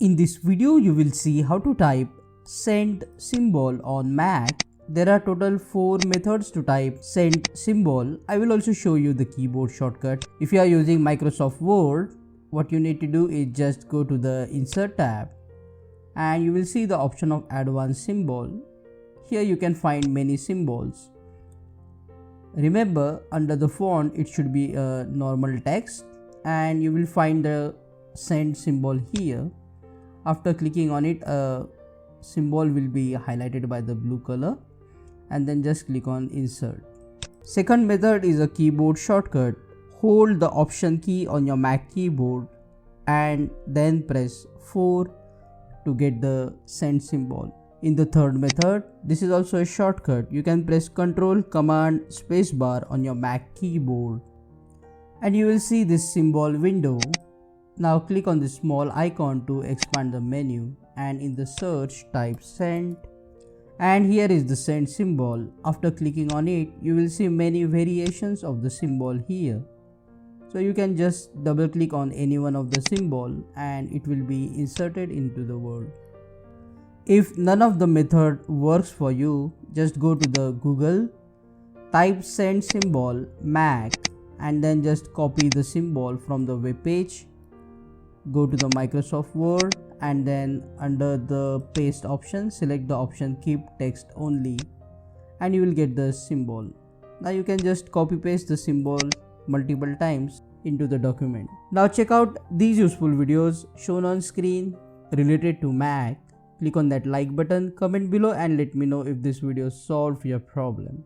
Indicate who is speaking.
Speaker 1: In this video, you will see how to type send symbol on Mac. There are total 4 methods to type send symbol. I will also show you the keyboard shortcut. If you are using Microsoft Word, what you need to do is just go to the Insert tab and you will see the option of advanced symbol. Here you can find many symbols. Remember, under the font it should be a normal text and you will find the send symbol here. After clicking on it, a symbol will be highlighted by the blue color and then just click on insert. Second method is a keyboard shortcut. Hold the option key on your Mac keyboard and then press 4 to get the send symbol. In the third method, this is also a shortcut. You can press Ctrl Command Spacebar on your Mac keyboard and you will see this symbol window. Now click on the small icon to expand the menu and in the search type send and here is the send symbol. After clicking on it, you will see many variations of the symbol here. So you can just double click on any one of the symbol and it will be inserted into the word. If none of the method works for you, just go to the Google, type send symbol Mac and then just copy the symbol from the web page. Go to the Microsoft Word and then under the paste option, select the option keep text only and you will get the symbol. Now you can just copy paste the symbol multiple times into the document. Now check out these useful videos shown on screen related to Mac. Click on that like button, comment below and let me know if this video solved your problem.